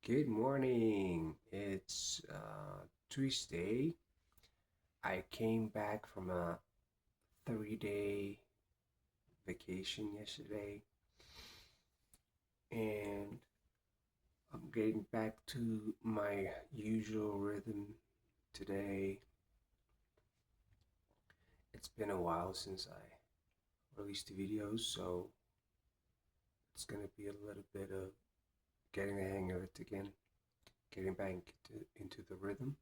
Good morning. It's Tuesday. I came back from a 3-day vacation yesterday, and I'm getting back to my usual rhythm today. It's been a while since I released the videos, so it's gonna be a little bit of getting the hang of it again, getting back into the rhythm.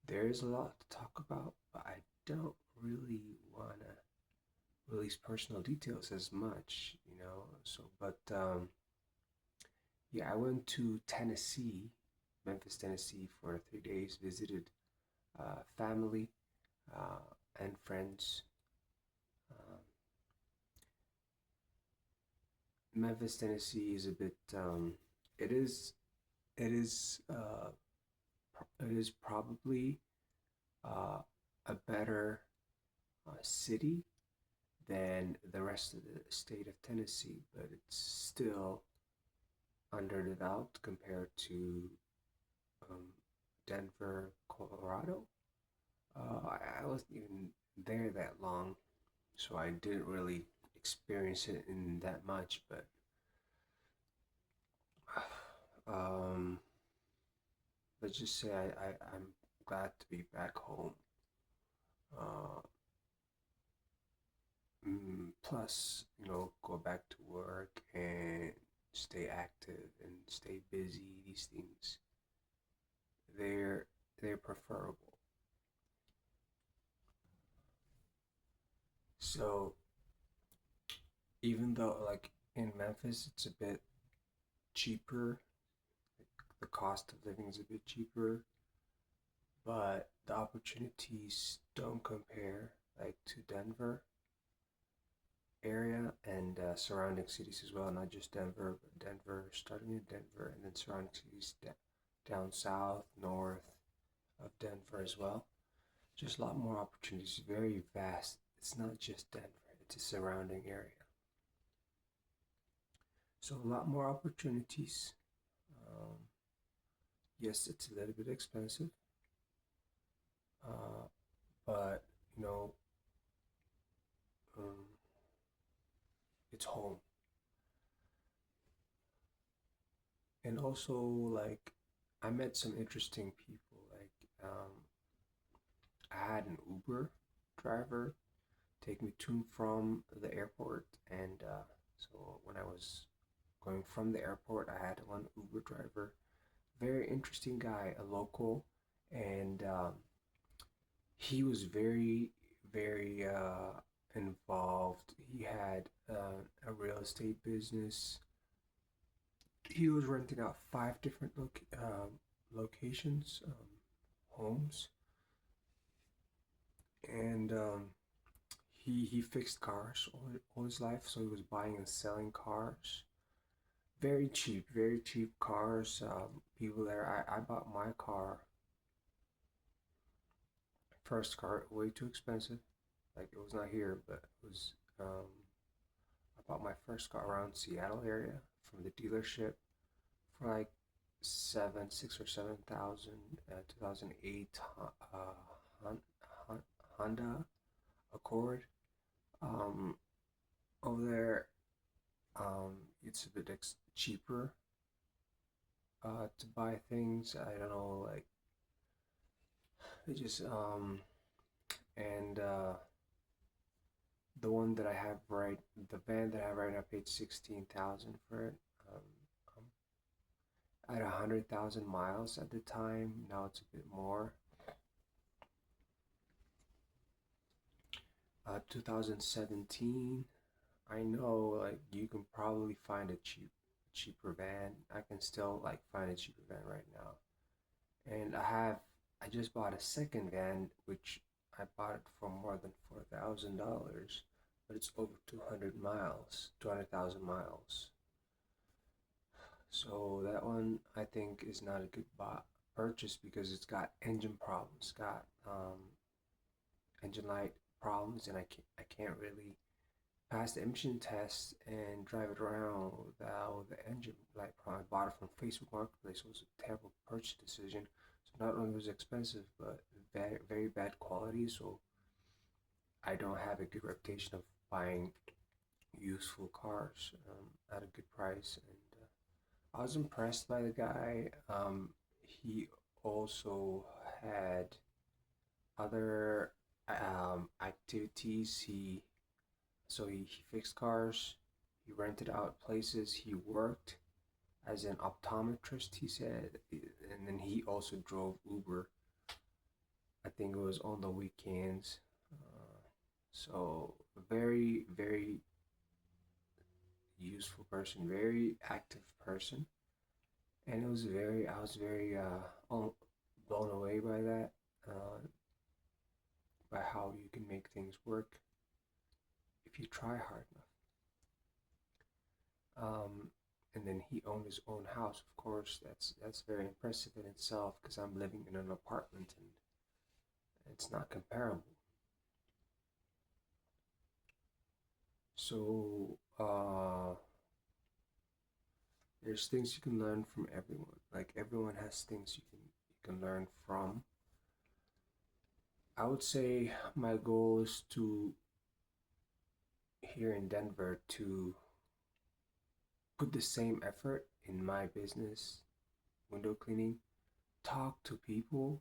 There's a lot to talk about, but I don't really wanna release personal details as much. But yeah, I went to Tennessee, Memphis, Tennessee for 3 days. Visited family and friends. Um, Memphis, Tennessee is a bit. It is. It is. It is probably uh, a better city than the rest of the state of Tennessee, but it's still underdeveloped compared to um, Denver, Colorado. I wasn't even there that long, so I didn't really experience it in that much. But um, let's just say I'm glad to be back home. Uh, Plus, go back to work and stay active and stay busy. These things, they're they're preferable. So even though like in Memphis it's a bit cheaper, the cost of living is a bit cheaper, but the opportunities don't compare like to Denver area and surrounding cities as well, not just Denver, but Denver, starting in Denver and then surrounding cities down south, north of Denver as well. Just a lot more opportunities, very vast. It's not just Denver, it's a surrounding area. So a lot more opportunities. Um, yes, it's a little bit expensive, uh, but you know, um, it's home. And also, like, I met some interesting people. Like, I had an Uber driver take me to and from the airport, and so when I was going from the airport, I had one Uber driver. Very interesting guy, a local, and he was very, very involved. He had a real estate business. He was renting out five different locations, homes, and he fixed cars all his life. So he was buying and selling cars, very cheap cars. People there, I bought my car, first car, way too expensive. Like it was not here, but it was. I bought my first car around Seattle area from the dealership for like 6 or 7 thousand, 2008 Honda Accord. Um, Over there, it's a bit cheaper to buy things. I don't know, like it just and the one that I have right, the van that I have right now paid 16,000 for it. Um, I had 100,000 miles at the time. Now it's a bit more. 2017. I know, like you can probably find a cheaper van. I can still like find a cheaper van right now. And I just bought a second van, which I bought it for more than $4,000, but it's over 200 miles, 200,000 miles. So that one I think is not a good purchase because it's got engine problems, got engine light problems, and I can't really pass the emission test and drive it around without the engine light on. I bought it from Facebook Marketplace. It was a terrible purchase decision. So not only was it expensive, but very, very bad quality. So I don't have a good reputation of buying useful cars at a good price. And I was impressed by the guy. He also had other activities. He fixed cars, he rented out places, he worked as an optometrist, he said, and then he also drove Uber. I think it was on the weekends. So very, very useful person, very active person, and I was very blown away by that, uh, by how you can make things work if you try hard enough. And then he owned his own house. Of course, that's very impressive in itself because I'm living in an apartment and it's not comparable. So there's things you can learn from everyone. Like everyone has things you can learn from. I would say my goal is to here in Denver to put the same effort in my business, window cleaning, talk to people,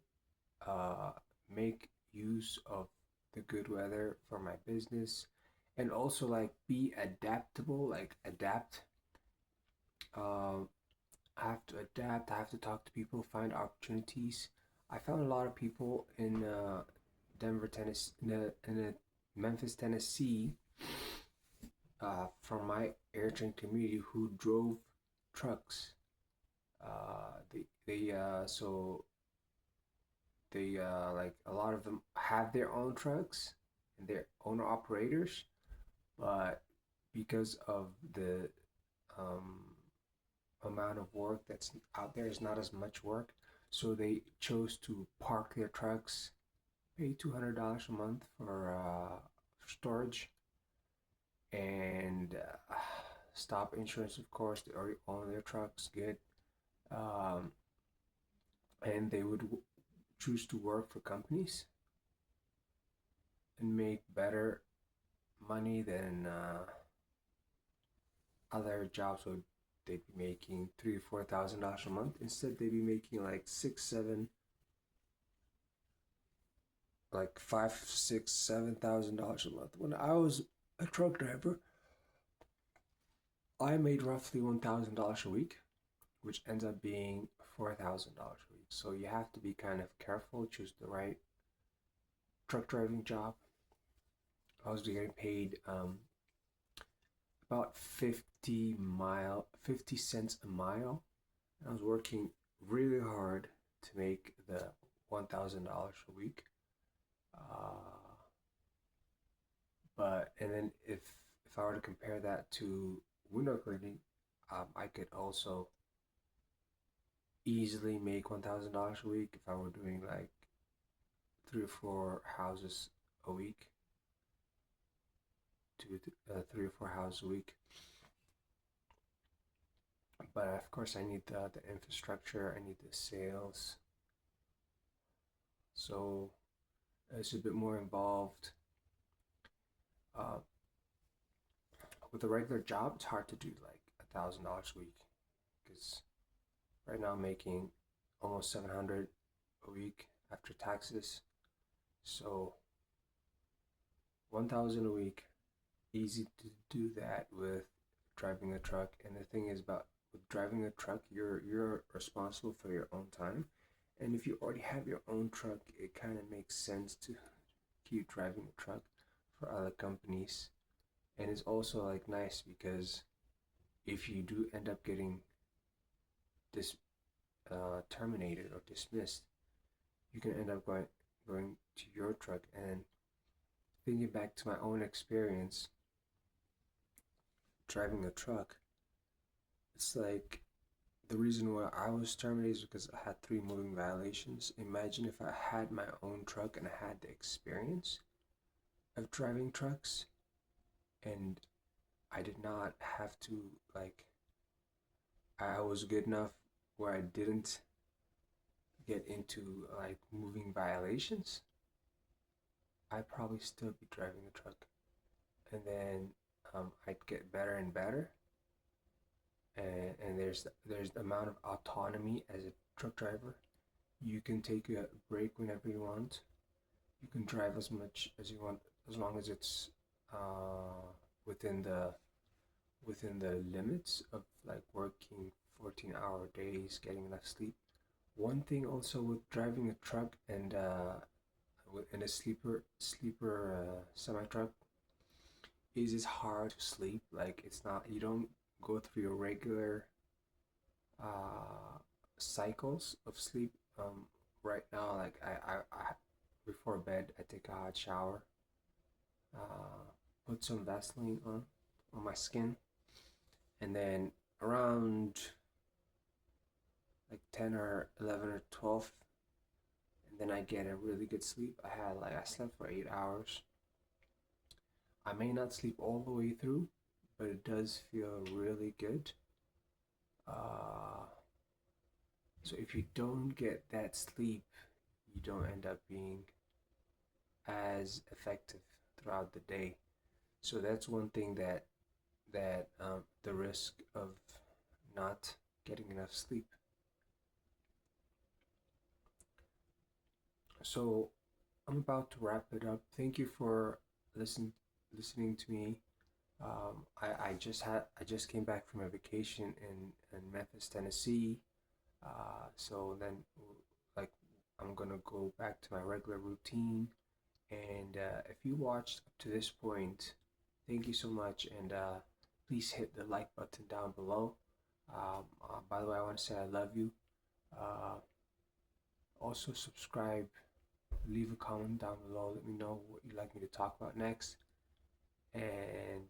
uh, make use of the good weather for my business, and also like be adaptable, like adapt. Uh, I have to adapt. I have to talk to people, find opportunities. I found a lot of people in Denver, Tennessee, in Memphis, Tennessee, from my air train community who drove trucks. They like a lot of them have their own trucks and they're owner operators, but because of the um, amount of work that's out there is not as much work, so they chose to park their trucks, pay $200 a month for storage, and stop insurance. Of course, they already own their trucks, good, um, and they would choose to work for companies and make better money than other jobs would. They'd be making $3,000 or $4,000 a month. Instead, they'd be making like six, seven, like five, six, $7,000 a month. When I was a truck driver, I made roughly $1,000 a week, which ends up being $4,000 a week. So you have to be kind of careful, choose the right truck driving job. I was getting paid about 50 cents a mile. And I was working really hard to make the $1,000 a week. Uh, but and then if I were to compare that to window cleaning, I could also easily make $1,000 a week if I were doing like 3 or 4 houses a week, 3 or 4 houses a week. But of course, I need the infrastructure. I need the sales. So it's a bit more involved. Uh, with a regular job, it's hard to do like $1,000 a week because right now I'm making almost 700 a week after taxes. So 1,000 a week, easy to do that with driving a truck. And the thing is about with driving a truck, you're responsible for your own time. And if you already have your own truck, it kind of makes sense to keep driving a truck for other companies. And it's also like nice because if you do end up getting this terminated or dismissed, you can end up going to your truck. And thinking back to my own experience driving a truck, it's like the reason why I was terminated is because I had 3 moving violations. Imagine if I had my own truck and I had the experience of driving trucks. and I did not have to like I was good enough where I didn't get into like moving violations, I'd probably still be driving the truck. And then I'd get better and better. And there's the amount of autonomy as a truck driver. You can take a break whenever you want. You can drive as much as you want, as long as it's uh, within the limits of like working 14-hour days, getting enough sleep. One thing also with driving a truck and in a sleeper semi truck is it's hard to sleep. Like it's not, you don't go through your regular uh, cycles of sleep. Right now, like I before bed, I take a hot shower, put some Vaseline on my skin, and then around like 10 or 11 or 12, and then I get a really good sleep. I slept for 8 hours. I may not sleep all the way through, but it does feel really good. Uh, so if you don't get that sleep, you don't end up being as effective throughout the day. So that's one thing that the risk of not getting enough sleep. So I'm about to wrap it up. Thank you for listening to me. I just came back from a vacation in Memphis, Tennessee. So then like I'm gonna go back to my regular routine. And if you watched up to this point, thank you so much. And please hit the like button down below. By the way, I want to say I love you. Uh, Also subscribe, leave a comment down below. Let me know what you'd like me to talk about next. And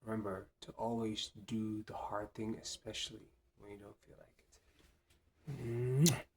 remember to always do the hard thing, especially when you don't feel like it.